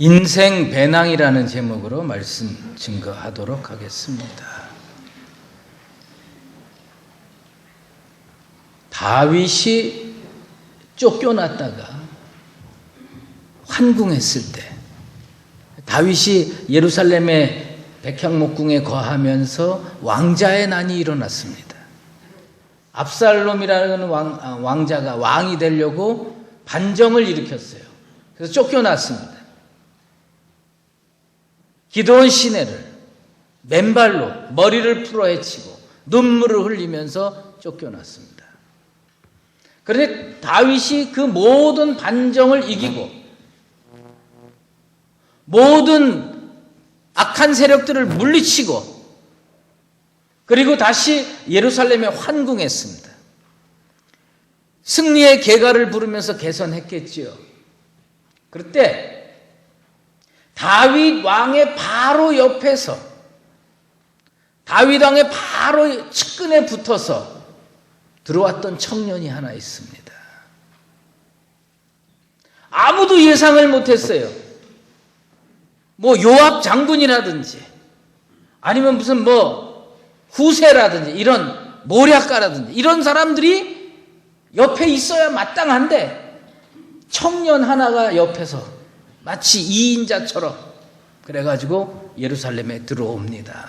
인생 배낭이라는 제목으로 말씀 증거하도록 하겠습니다. 다윗이 쫓겨났다가 환궁했을 때, 다윗이 예루살렘의 백향목궁에 거하면서 왕자의 난이 일어났습니다. 압살롬이라는 왕자가 왕이 되려고 반정을 일으켰어요. 그래서 쫓겨났습니다. 기드온 시내를 맨발로 머리를 풀어헤치고 눈물을 흘리면서 쫓겨났습니다. 그런데 다윗이 그 모든 반정을 이기고 모든 악한 세력들을 물리치고 그리고 다시 예루살렘에 환궁했습니다. 승리의 개가를 부르면서 개선했겠지요. 그때 다윗 왕의 바로 옆에서, 다윗 왕의 바로 측근에 붙어서 들어왔던 청년이 하나 있습니다. 아무도 예상을 못했어요. 요압 장군이라든지 아니면 무슨 후세라든지 이런 모략가라든지 이런 사람들이 옆에 있어야 마땅한데 청년 하나가 옆에서 마치 2인자처럼 그래가지고 예루살렘에 들어옵니다.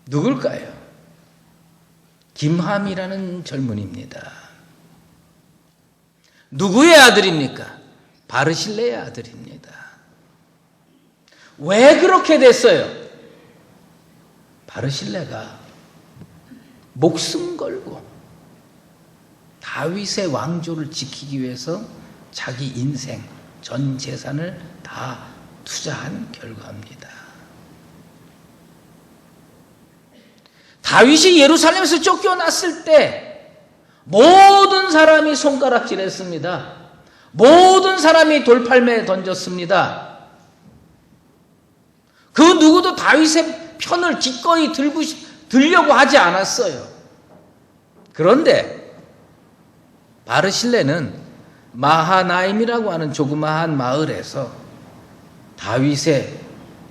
누굴까요? 김함이라는 젊은이입니다. 누구의 아들입니까? 바르실레의 아들입니다. 왜 그렇게 됐어요? 바르실레가 목숨 걸고 다윗의 왕조를 지키기 위해서 자기 인생, 전 재산을 다 투자한 결과입니다. 다윗이 예루살렘에서 쫓겨났을 때 모든 사람이 손가락질했습니다. 모든 사람이 돌팔매에 던졌습니다. 그 누구도 다윗의 편을 기꺼이 들려고 하지 않았어요. 그런데 바르실레는 마하나임이라고 하는 조그마한 마을에서 다윗의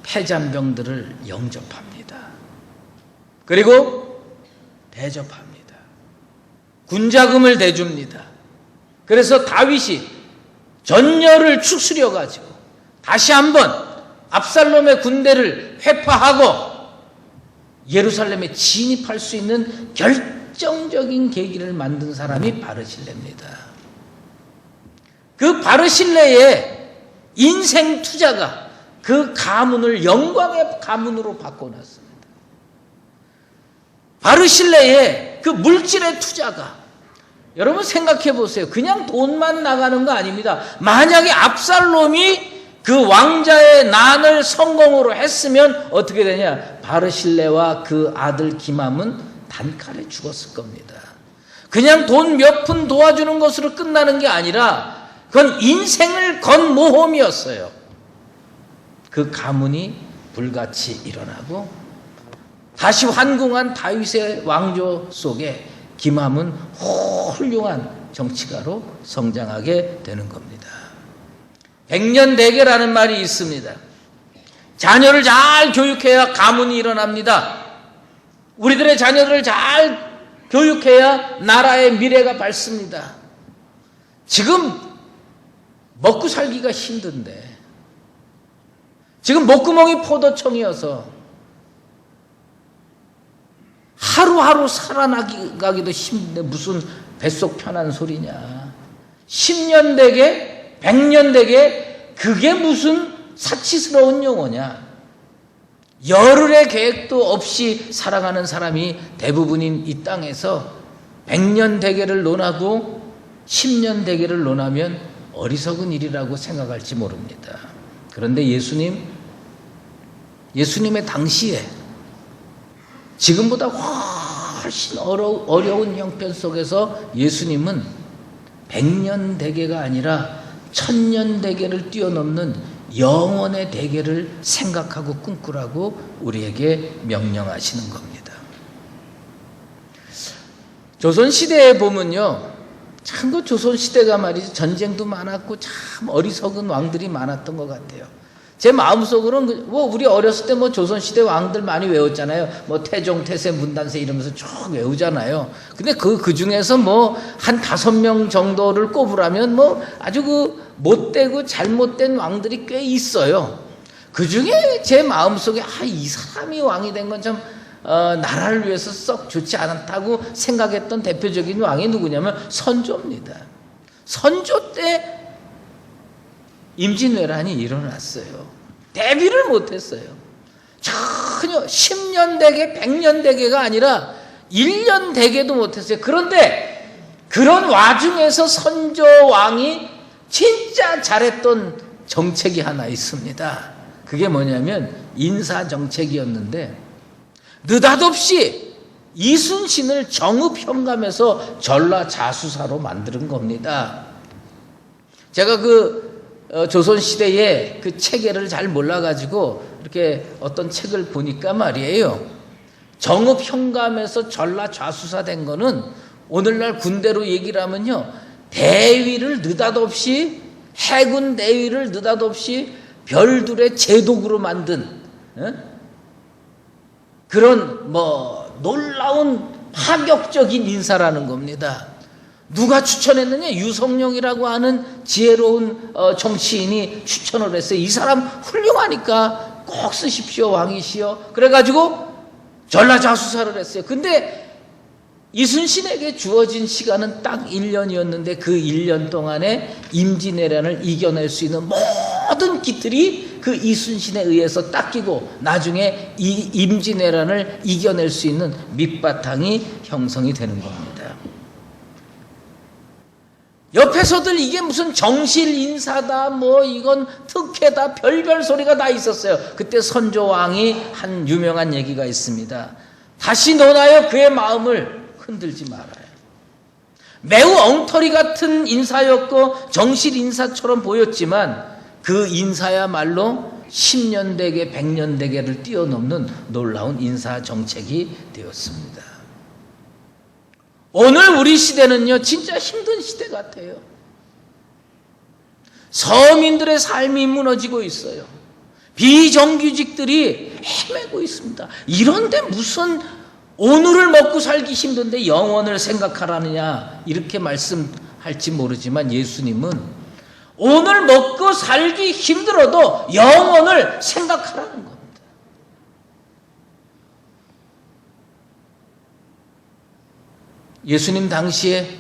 패잔병들을 영접합니다. 그리고 대접합니다. 군자금을 대줍니다. 그래서 다윗이 전열을 추스려가지고 다시 한번 압살롬의 군대를 회파하고 예루살렘에 진입할 수 있는 결정적인 계기를 만든 사람이 바르실레입니다. 그 바르실레의 인생 투자가 그 가문을 영광의 가문으로 바꿔놨습니다. 바르실레의 그 물질의 투자가, 여러분 생각해 보세요. 그냥 돈만 나가는 거 아닙니다. 만약에 압살롬이 그 왕자의 난을 성공으로 했으면 어떻게 되냐? 바르실레와 그 아들 김함은 단칼에 죽었을 겁니다. 그냥 돈 몇 푼 도와주는 것으로 끝나는 게 아니라 그건 인생을 건 모험이었어요. 그 가문이 불같이 일어나고 다시 환궁한 다윗의 왕조 속에 김함은 훌륭한 정치가로 성장하게 되는 겁니다. 백년대계라는 말이 있습니다. 자녀를 잘 교육해야 가문이 일어납니다. 우리들의 자녀들을 잘 교육해야 나라의 미래가 밝습니다. 지금 먹고 살기가 힘든데, 지금 목구멍이 포도청이어서 하루하루 살아나기도 힘든데 무슨 뱃속 편한 소리냐. 10년 되게 100년 되게 그게 무슨 사치스러운 용어냐. 열흘의 계획도 없이 살아가는 사람이 대부분인 이 땅에서 100년 대계를 논하고 10년 대계를 논하면 어리석은 일이라고 생각할지 모릅니다. 그런데 예수님의 당시에 지금보다 훨씬 어려운 형편 속에서 예수님은 100년 대계가 아니라 1000년 대계를 뛰어넘는 영원의 대계를 생각하고 꿈꾸라고 우리에게 명령하시는 겁니다. 조선시대에 보면요, 참 그 조선시대가 말이죠. 전쟁도 많았고 참 어리석은 왕들이 많았던 것 같아요. 제 마음속으로는 우리 어렸을 때 조선시대 왕들 많이 외웠잖아요. 태종, 태세, 문단세 이러면서 쭉 외우잖아요. 근데 그 중에서 한 5명 정도를 꼽으라면 아주 못되고 잘못된 왕들이 꽤 있어요. 그 중에 제 마음속에 이 사람이 왕이 된 건 참 나라를 위해서 썩 좋지 않다고 생각했던 대표적인 왕이 누구냐면 선조입니다. 선조 때 임진왜란이 일어났어요. 대비를 못했어요. 전혀 10년 대계 100년 대계가 아니라 1년 대계도 못했어요. 그런데 그런 와중에서 선조왕이 진짜 잘했던 정책이 하나 있습니다. 그게 뭐냐면 인사정책이었는데 느닷없이 이순신을 정읍현감에서 전라자수사로 만드는 겁니다. 제가 조선시대의 그 체계를 잘 몰라가지고 이렇게 어떤 책을 보니까 말이에요. 정읍현감에서 전라좌수사 된 거는 오늘날 군대로 얘기를 하면요. 대위를 느닷없이 해군 대위를 느닷없이 별들의 제독으로 만든 그런 놀라운 파격적인 인사라는 겁니다. 누가 추천했느냐? 유성룡이라고 하는 지혜로운 정치인이 추천을 했어요. 이 사람 훌륭하니까 꼭 쓰십시오, 왕이시여. 그래가지고 전라자수사를 했어요. 근데 이순신에게 주어진 시간은 딱 1년이었는데 그 1년 동안에 임진왜란을 이겨낼 수 있는 모든 깃들이 그 이순신에 의해서 닦이고 나중에 이 임진왜란을 이겨낼 수 있는 밑바탕이 형성이 되는 겁니다. 옆에서들 이게 무슨 정실인사다 이건 특혜다 별별 소리가 다 있었어요. 그때 선조왕이 한 유명한 얘기가 있습니다. 다시 논하여 그의 마음을 흔들지 말아요. 매우 엉터리 같은 인사였고 정실인사처럼 보였지만 그 인사야말로 10년 대계 100년 대계를 뛰어넘는 놀라운 인사정책이 되었습니다. 오늘 우리 시대는요, 진짜 힘든 시대 같아요. 서민들의 삶이 무너지고 있어요. 비정규직들이 헤매고 있습니다. 이런데 무슨 오늘을 먹고 살기 힘든데 영원을 생각하라느냐 이렇게 말씀할지 모르지만 예수님은 오늘 먹고 살기 힘들어도 영원을 생각하라는 겁니다. 예수님 당시에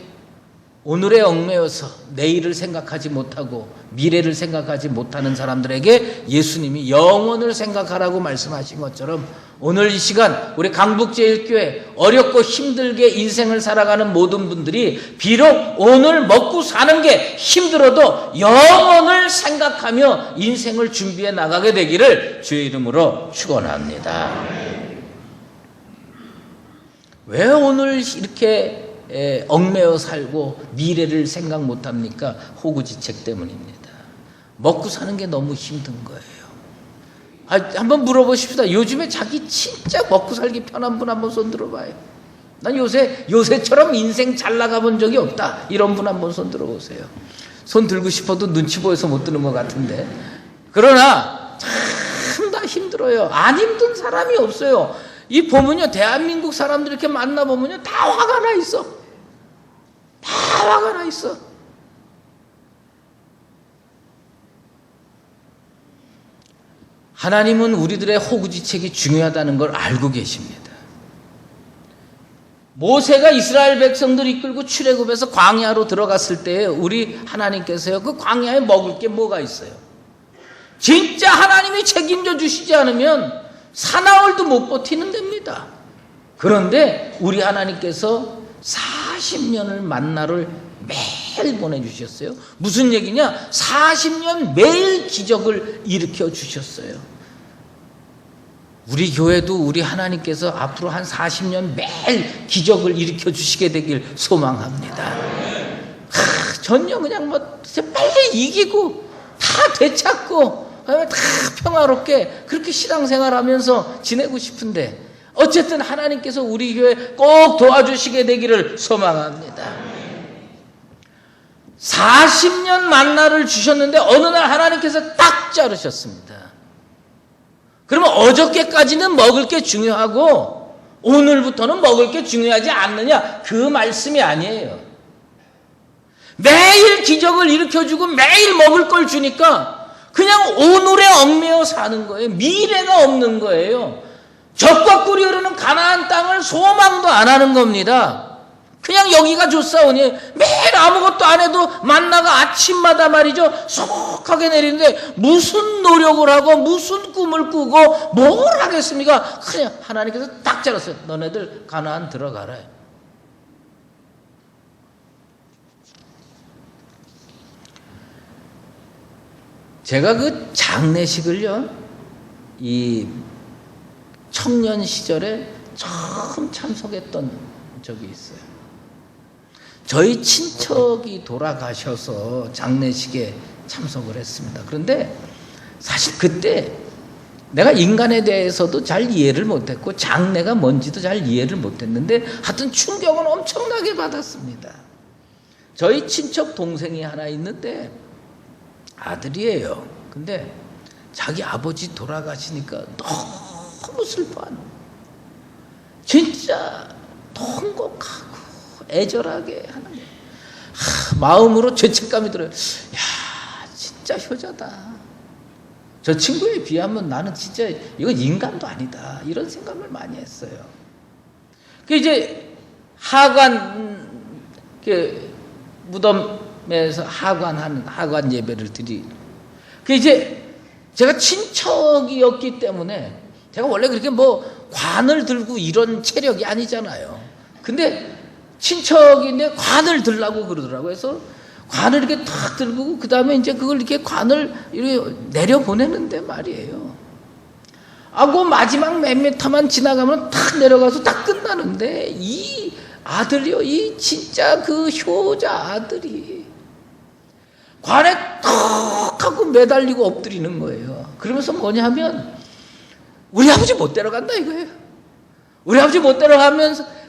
오늘에 얽매여서 내일을 생각하지 못하고 미래를 생각하지 못하는 사람들에게 예수님이 영원을 생각하라고 말씀하신 것처럼 오늘 이 시간 우리 강북제일교회 어렵고 힘들게 인생을 살아가는 모든 분들이 비록 오늘 먹고 사는 게 힘들어도 영원을 생각하며 인생을 준비해 나가게 되기를 주의 이름으로 축원합니다. 왜 오늘 이렇게 얽매여 살고 미래를 생각 못합니까? 호구지책 때문입니다. 먹고 사는 게 너무 힘든 거예요. 한번 물어보십시다. 요즘에 자기 진짜 먹고 살기 편한 분 한번 손 들어봐요. 난 요새처럼 인생 잘 나가본 적이 없다. 이런 분 한번 손 들어보세요. 손 들고 싶어도 눈치 보여서 못 드는 것 같은데. 그러나 참 다 힘들어요. 안 힘든 사람이 없어요. 이 보면요, 대한민국 사람들 이렇게 만나보면요, 다 화가 나 있어. 다 화가 나 있어. 하나님은 우리들의 호구지책이 중요하다는 걸 알고 계십니다. 모세가 이스라엘 백성들 이끌고 출애굽해서 광야로 들어갔을 때 우리 하나님께서요, 그 광야에 먹을 게 뭐가 있어요? 진짜 하나님이 책임져 주시지 않으면 사나흘도 못 버티는 됩니다. 그런데 우리 하나님께서 40년을 만나를 매일 보내주셨어요. 무슨 얘기냐? 40년 매일 기적을 일으켜 주셨어요. 우리 교회도 우리 하나님께서 앞으로 한 40년 매일 기적을 일으켜 주시게 되길 소망합니다. 전혀 그냥 빨리 이기고 다 되찾고 다 평화롭게 그렇게 신앙생활하면서 지내고 싶은데 어쨌든 하나님께서 우리 교회 꼭 도와주시게 되기를 소망합니다. 40년 만나를 주셨는데 어느 날 하나님께서 딱 자르셨습니다. 그러면 어저께까지는 먹을 게 중요하고 오늘부터는 먹을 게 중요하지 않느냐, 그 말씀이 아니에요. 매일 기적을 일으켜주고 매일 먹을 걸 주니까 그냥 오늘에 얽매여 사는 거예요. 미래가 없는 거예요. 젖과 꿀이 흐르는 가나안 땅을 소망도 안 하는 겁니다. 그냥 여기가 좋사오니 매일 아무것도 안 해도 만나가 아침마다 말이죠 속하게 내리는데 무슨 노력을 하고 무슨 꿈을 꾸고 뭘 하겠습니까? 그냥 하나님께서 딱 잘랐어요. 너네들 가나안 들어가라. 제가 그 장례식을요, 이 청년 시절에 처음 참석했던 적이 있어요. 저희 친척이 돌아가셔서 장례식에 참석을 했습니다. 그런데 사실 그때 내가 인간에 대해서도 잘 이해를 못했고 장례가 뭔지도 잘 이해를 못했는데 하여튼 충격은 엄청나게 받았습니다. 저희 친척 동생이 하나 있는데 아들이에요. 근데 자기 아버지 돌아가시니까 너무 슬퍼하는 거예요. 진짜 통곡하고 애절하게 하는 거예요. 마음으로 죄책감이 들어요. 야, 진짜 효자다. 저 친구에 비하면 나는 진짜 이건 인간도 아니다. 이런 생각을 많이 했어요. 그 이제 하관 무덤에서 하관 예배를 그 이제 제가 친척이었기 때문에 제가 원래 그렇게 뭐 관을 들고 이런 체력이 아니잖아요. 근데 친척인데 관을 들라고 그러더라고요. 그래서 관을 이렇게 탁 들고 그 다음에 이제 그걸 이렇게 관을 이렇게 내려 보내는데 말이에요. 그 마지막 몇 미터만 지나가면 탁 내려가서 딱 끝나는데 이 아들이요, 이 진짜 그 효자 아들이 관에 턱 하고 매달리고 엎드리는 거예요. 그러면서 뭐냐 하면 우리 아버지 못 데려간다 이거예요. 우리 아버지 못 데려가면서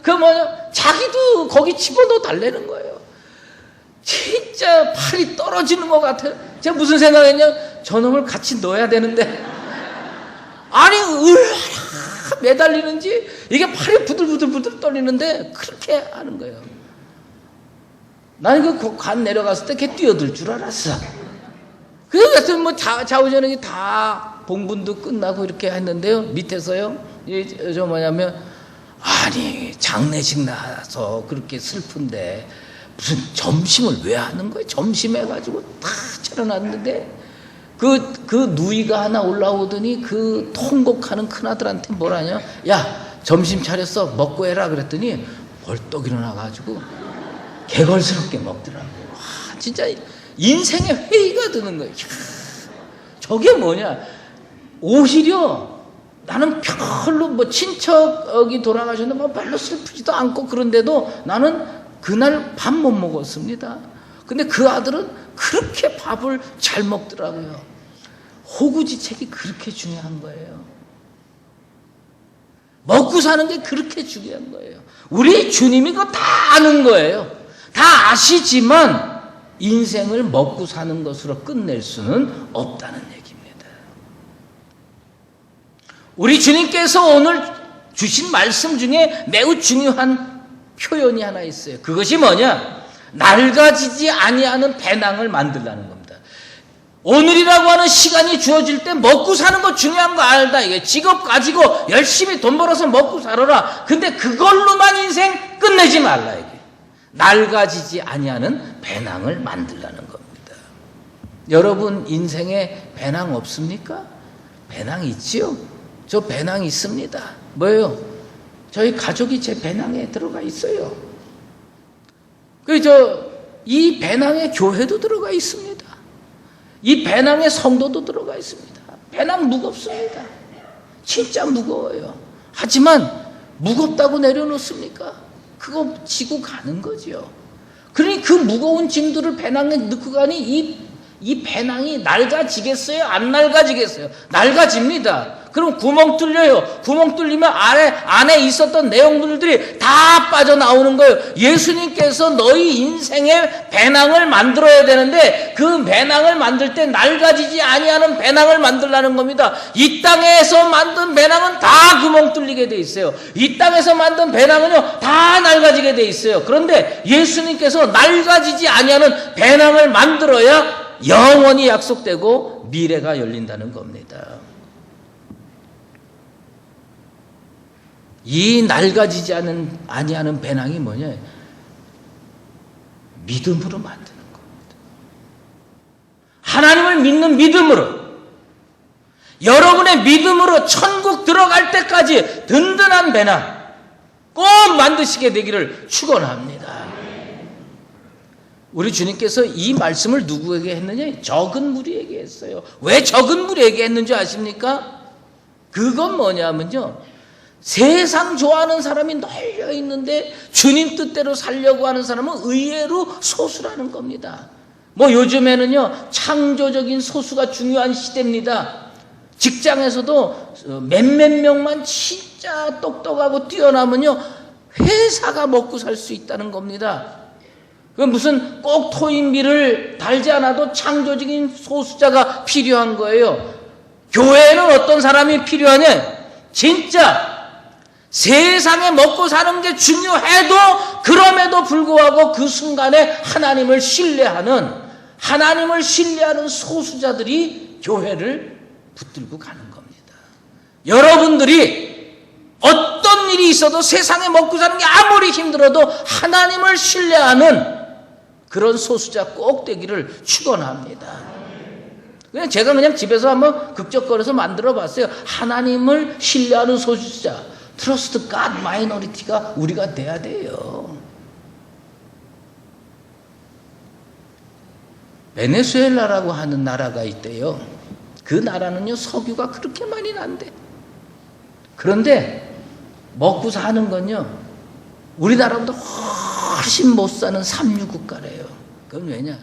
자기도 거기 집어넣어 달라는 거예요. 진짜 팔이 떨어지는 것 같아요. 제가 무슨 생각했냐, 저놈을 같이 넣어야 되는데 아니 얼마나 매달리는지 이게 팔이 부들부들 떨리는데 그렇게 하는 거예요. 나는 그 관 내려갔을 때 걔 뛰어들 줄 알았어. 그래서 뭐 좌우전행이 다 봉분도 끝나고 이렇게 했는데요. 밑에서요, 저 뭐냐면 아니 장례식 나서 그렇게 슬픈데 무슨 점심을 왜 하는 거예요? 점심 해가지고 다 차려놨는데 그 누이가 하나 올라오더니 그 통곡하는 큰아들한테 뭐라냐, 야 점심 차렸어 먹고 해라 그랬더니 벌떡 일어나가지고 개걸스럽게 먹더라고요. 와, 진짜 인생에 회의가 드는 거예요. 저게 뭐냐, 오히려 나는 별로 뭐 친척이 돌아가셨는데 뭐 별로 슬프지도 않고 그런데도 나는 그날 밥 못 먹었습니다. 근데 그 아들은 그렇게 밥을 잘 먹더라고요. 호구지책이 그렇게 중요한 거예요. 먹고 사는 게 그렇게 중요한 거예요. 우리 주님이 그거 다 아는 거예요. 다 아시지만 인생을 먹고 사는 것으로 끝낼 수는 없다는 얘기입니다. 우리 주님께서 오늘 주신 말씀 중에 매우 중요한 표현이 하나 있어요. 그것이 뭐냐? 낡아지지 아니하는 배낭을 만들라는 겁니다. 오늘이라고 하는 시간이 주어질 때 먹고 사는 거 중요한 거 알다. 이게 직업 가지고 열심히 돈 벌어서 먹고 살아라. 근데 그걸로만 인생 끝내지 말라. 이게 낡아지지 아니하는 배낭을 만들라는 겁니다. 여러분 인생에 배낭 없습니까? 배낭 있지요? 저 배낭 있습니다. 뭐예요? 저희 가족이 제 배낭에 들어가 있어요. 이 배낭에 교회도 들어가 있습니다. 이 배낭에 성도도 들어가 있습니다. 배낭 무겁습니다. 진짜 무거워요. 하지만 무겁다고 내려놓습니까? 그거 지고 가는 거죠. 그러니 그 무거운 짐들을 배낭에 넣고 가니 이 배낭이 낡아지겠어요? 안 낡아지겠어요? 낡아집니다. 그럼 구멍 뚫려요. 구멍 뚫리면 안에 있었던 내용물들이 다 빠져나오는 거예요. 예수님께서 너희 인생의 배낭을 만들어야 되는데 그 배낭을 만들 때 낡아지지 아니하는 배낭을 만들라는 겁니다. 이 땅에서 만든 배낭은 다 구멍 뚫리게 돼 있어요. 이 땅에서 만든 배낭은요 다 낡아지게 돼 있어요. 그런데 예수님께서 낡아지지 아니하는 배낭을 만들어야 영원히 약속되고 미래가 열린다는 겁니다. 이 낡아지지 아니하는 배낭이 뭐냐? 믿음으로 만드는 겁니다. 하나님을 믿는 믿음으로, 여러분의 믿음으로 천국 들어갈 때까지 든든한 배낭 꼭 만드시게 되기를 축원합니다. 우리 주님께서 이 말씀을 누구에게 했느냐? 적은 무리에게 했어요. 왜 적은 무리에게 했는지 아십니까? 그건 뭐냐면요, 세상 좋아하는 사람이 널려 있는데 주님 뜻대로 살려고 하는 사람은 의외로 소수라는 겁니다. 뭐 요즘에는요 창조적인 소수가 중요한 시대입니다. 직장에서도 몇몇 명만 진짜 똑똑하고 뛰어나면요 회사가 먹고 살 수 있다는 겁니다. 그 무슨 꼭 토익비를 달지 않아도 창조적인 소수자가 필요한 거예요. 교회에는 어떤 사람이 필요하냐? 진짜 세상에 먹고 사는 게 중요해도 그럼에도 불구하고 그 순간에 하나님을 신뢰하는 소수자들이 교회를 붙들고 가는 겁니다. 여러분들이 어떤 일이 있어도 세상에 먹고 사는 게 아무리 힘들어도 하나님을 신뢰하는 그런 소수자 꼭 되기를 축원합니다. 그냥 제가 집에서 한번 극적거려서 만들어 봤어요. 하나님을 신뢰하는 소수자, Trust God Minority가 우리가 돼야 돼요. 베네수엘라라고 하는 나라가 있대요. 그 나라는요 석유가 그렇게 많이 난대. 그런데 먹고 사는 건요 우리나라보다 훨씬 못 사는 삼류국가래요. 그건 왜냐?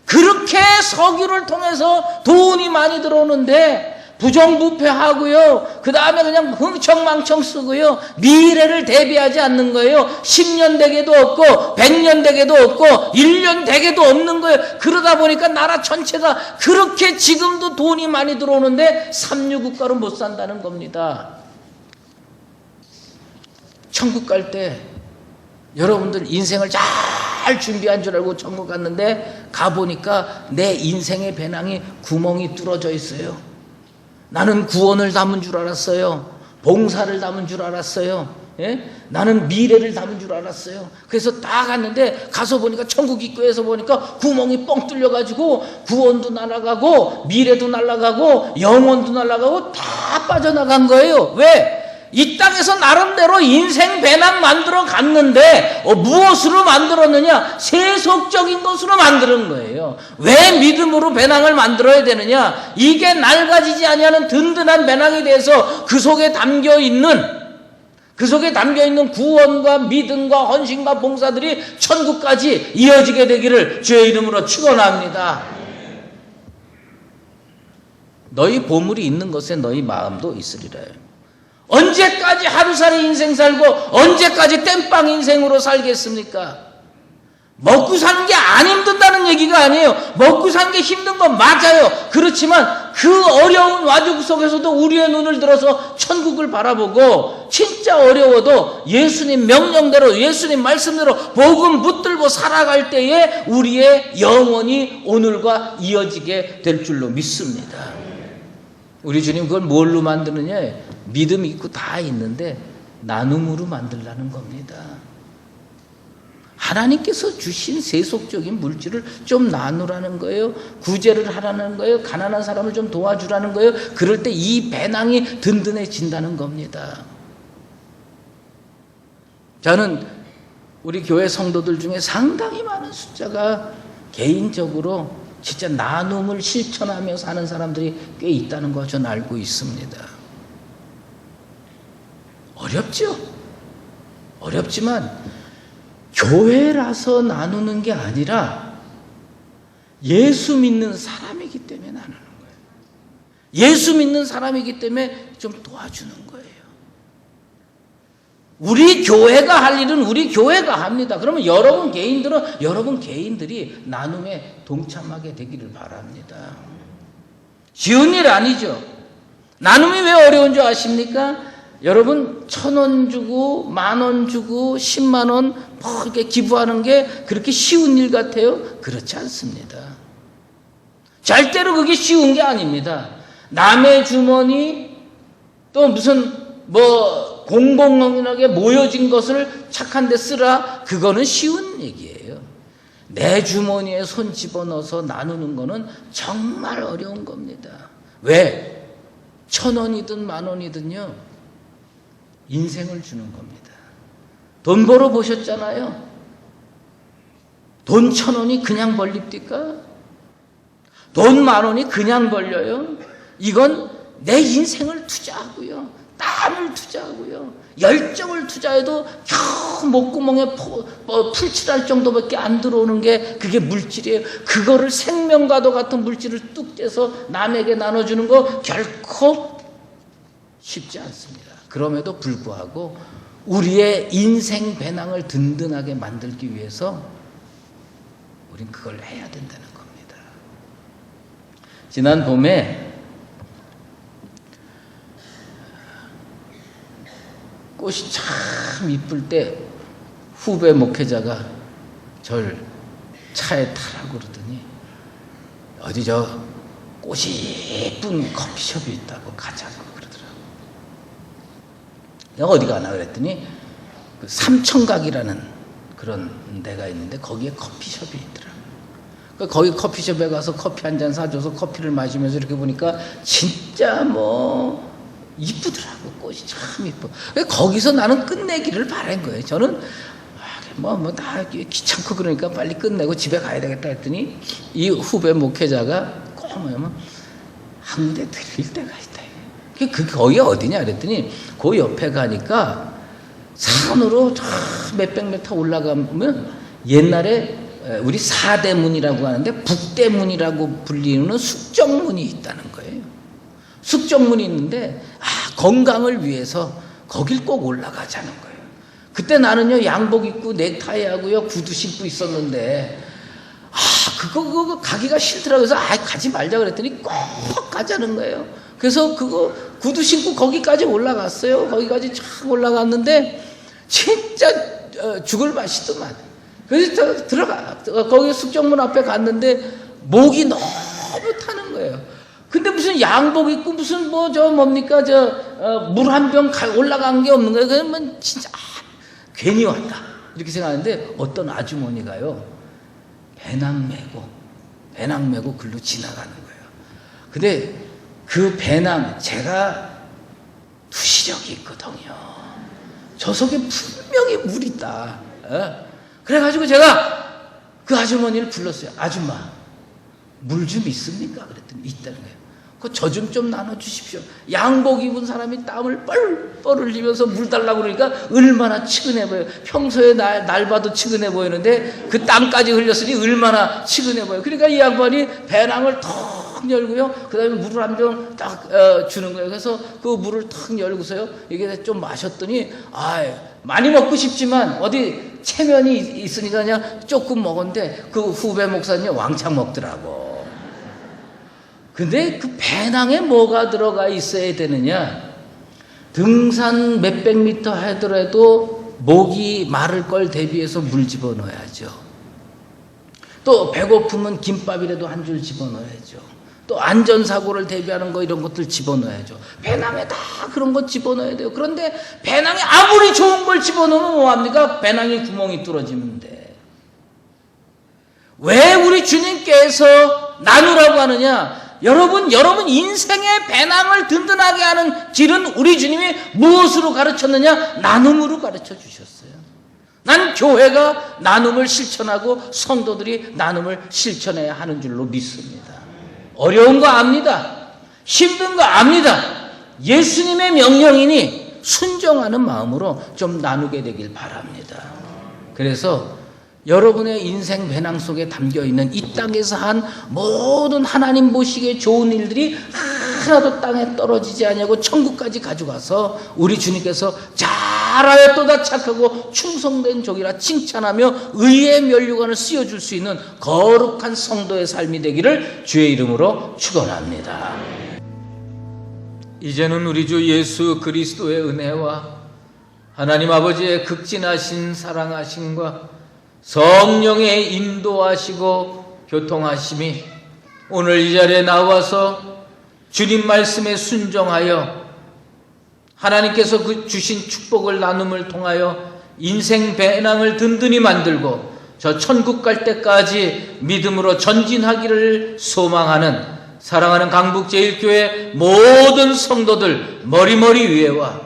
그렇게 석유를 통해서 돈이 많이 들어오는데 부정부패하고요, 그 다음에 그냥 흥청망청 쓰고요, 미래를 대비하지 않는 거예요. 10년 대계도 없고 100년 대계도 없고 1년 대계도 없는 거예요. 그러다 보니까 나라 전체가 그렇게 지금도 돈이 많이 들어오는데 삼류국가로 못 산다는 겁니다. 천국 갈 때 여러분들 인생을 잘 준비한 줄 알고 천국 갔는데 가보니까 내 인생의 배낭이 구멍이 뚫어져 있어요. 나는 구원을 담은 줄 알았어요. 봉사를 담은 줄 알았어요. 예? 나는 미래를 담은 줄 알았어요. 그래서 딱 갔는데 가서 보니까 천국 입구에서 보니까 구멍이 뻥 뚫려가지고 구원도 날아가고 미래도 날아가고 영혼도 날아가고 다 빠져나간 거예요. 왜? 이 땅에서 나름대로 인생 배낭 만들어 갔는데 무엇으로 만들었느냐? 세속적인 것으로 만드는 거예요. 왜 믿음으로 배낭을 만들어야 되느냐? 이게 낡아지지 아니하는 든든한 배낭이 돼서 그 속에 담겨 있는 구원과 믿음과 헌신과 봉사들이 천국까지 이어지게 되기를 주의 이름으로 축원합니다. 너희 보물이 있는 것에 너희 마음도 있으리라. 언제까지 하루살이 인생 살고 언제까지 땜빵 인생으로 살겠습니까? 먹고 사는 게 안 힘든다는 얘기가 아니에요. 먹고 사는 게 힘든 건 맞아요. 그렇지만 그 어려운 와중 속에서도 우리의 눈을 들어서 천국을 바라보고 진짜 어려워도 예수님 명령대로 예수님 말씀대로 복음 붙들고 살아갈 때에 우리의 영혼이 오늘과 이어지게 될 줄로 믿습니다. 우리 주님 그걸 뭘로 만드느냐? 믿음 있고 다 있는데 나눔으로 만들라는 겁니다. 하나님께서 주신 세속적인 물질을 좀 나누라는 거예요. 구제를 하라는 거예요. 가난한 사람을 좀 도와주라는 거예요. 그럴 때 이 배낭이 든든해진다는 겁니다. 저는 우리 교회 성도들 중에 상당히 많은 숫자가 개인적으로 진짜 나눔을 실천하며 사는 사람들이 꽤 있다는 거 저는 알고 있습니다. 어렵죠? 어렵지만 교회라서 나누는 게 아니라 예수 믿는 사람이기 때문에 나누는 거예요. 예수 믿는 사람이기 때문에 좀 도와주는 거예요. 우리 교회가 할 일은 우리 교회가 합니다. 그러면 여러분 개인들은 여러분 개인들이 나눔에 동참하게 되기를 바랍니다. 쉬운 일 아니죠. 나눔이 왜 어려운 줄 아십니까? 여러분 1,000원 주고 10,000원 주고 10만 원 뭐 이렇게 기부하는 게 그렇게 쉬운 일 같아요? 그렇지 않습니다. 절대로 그게 쉬운 게 아닙니다. 남의 주머니 또 무슨 뭐 공공연하게 모여진 것을 착한 데 쓰라, 그거는 쉬운 얘기예요. 내 주머니에 손 집어넣어서 나누는 거는 정말 어려운 겁니다. 왜? 1,000원이든 10,000원이든요 인생을 주는 겁니다. 돈 벌어 보셨잖아요. 돈 1,000원이 그냥 벌립니까? 돈 10,000원이 그냥 벌려요? 이건 내 인생을 투자하고요, 땀을 투자하고요, 열정을 투자해도 겨우 목구멍에 풀칠할 정도밖에 안 들어오는 게 그게 물질이에요. 그거를 생명과도 같은 물질을 뚝 떼서 남에게 나눠주는 거 결코 쉽지 않습니다. 그럼에도 불구하고 우리의 인생 배낭을 든든하게 만들기 위해서 우린 그걸 해야 된다는 겁니다. 지난 봄에 꽃이 참 이쁠 때 후배 목회자가 절 차에 타라고 그러더니 어디 저 꽃이 예쁜 커피숍이 있다고 가자고 그러더라고요. 내가 어디 가나 그랬더니 그 삼청각이라는 그런 데가 있는데 거기에 커피숍이 있더라고요. 거기 커피숍에 가서 커피 한 잔 사줘서 커피를 마시면서 이렇게 보니까 진짜 뭐 이쁘더라고. 꽃이 참 이뻐. 거기서 나는 끝내기를 바란 거예요. 저는 다 귀찮고 그러니까 빨리 끝내고 집에 가야 되겠다 했더니 이 후배 목회자가 꼭 뭐냐면 한 군데 들릴 때가 있다. 그게 거기 어디냐 그랬더니 그 옆에 가니까 산으로 몇백 미터 올라가면 옛날에 우리 사대문이라고 하는데 북대문이라고 불리는 숙정문이 있다는 거예요. 숙정문이 있는데 건강을 위해서 거길 꼭 올라가자는 거예요. 그때 나는요 양복 입고 넥타이 하고요 구두 신고 있었는데 그거 가기가 싫더라고요. 그래서 가지 말자 그랬더니 꼭 가자는 거예요. 그래서 그거 구두 신고 거기까지 올라갔어요. 거기까지 쫙 올라갔는데 진짜 죽을 맛이더만. 그래서 거기 숙정문 앞에 갔는데 목이 너무 타는 거예요. 근데 무슨 양복 입고 무슨 뭡니까 물 한 병 올라간 게 없는 거예요. 그러면 진짜 괜히 왔다 이렇게 생각하는데 어떤 아주머니가요 배낭 메고 글로 지나가는 거예요. 근데 그 배낭 제가 투시력이 있거든요. 저 속에 분명히 물이 있다. 그래가지고 제가 그 아주머니를 불렀어요. 아줌마 물 좀 있습니까? 그랬더니 있다는 거예요. 저 좀 나눠주십시오. 양복 입은 사람이 땀을 뻘뻘 흘리면서 물 달라고 그러니까 얼마나 치근해 보여요. 평소에 날 봐도 치근해 보이는데 그 땀까지 흘렸으니 얼마나 치근해 보여요. 그러니까 이 양반이 배낭을 턱 열고요. 그 다음에 물을 한 병 딱 주는 거예요. 그래서 그 물을 턱 열고서요. 이게 좀 마셨더니 많이 먹고 싶지만 어디 체면이 있으니까 그냥 조금 먹었는데 그 후배 목사님이 왕창 먹더라고. 근데 그 배낭에 뭐가 들어가 있어야 되느냐? 등산 몇백 미터 하더라도 목이 마를 걸 대비해서 물 집어넣어야죠. 또 배고프면 김밥이라도 한 줄 집어넣어야죠. 또 안전사고를 대비하는 거 이런 것들 집어넣어야죠. 배낭에 다 그런 거 집어넣어야 돼요. 그런데 배낭에 아무리 좋은 걸 집어넣으면 뭐합니까? 배낭에 구멍이 뚫어지는데. 왜 우리 주님께서 나누라고 하느냐? 여러분 인생의 배낭을 든든하게 하는 길은 우리 주님이 무엇으로 가르쳤느냐? 나눔으로 가르쳐 주셨어요. 난 교회가 나눔을 실천하고 성도들이 나눔을 실천해야 하는 줄로 믿습니다. 어려운 거 압니다. 힘든 거 압니다. 예수님의 명령이니 순종하는 마음으로 좀 나누게 되길 바랍니다. 그래서 여러분의 인생 배낭 속에 담겨있는 이 땅에서 한 모든 하나님 보시기에 좋은 일들이 하나도 땅에 떨어지지 아니하고 천국까지 가져가서 우리 주님께서 잘하였도다 착하고 충성된 종이라 칭찬하며 의의 면류관을 씌워줄 수 있는 거룩한 성도의 삶이 되기를 주의 이름으로 축원합니다. 이제는 우리 주 예수 그리스도의 은혜와 하나님 아버지의 극진하신 사랑하심과 성령의 인도하시고 교통하심이 오늘 이 자리에 나와서 주님 말씀에 순종하여 하나님께서 주신 축복을 나눔을 통하여 인생 배낭을 든든히 만들고 저 천국 갈 때까지 믿음으로 전진하기를 소망하는 사랑하는 강북제일교회 모든 성도들 머리머리 위에와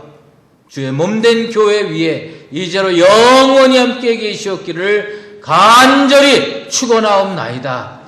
주의 몸된 교회 위에 이제로 영원히 함께 계시옵기를 간절히 축원하옵나이다.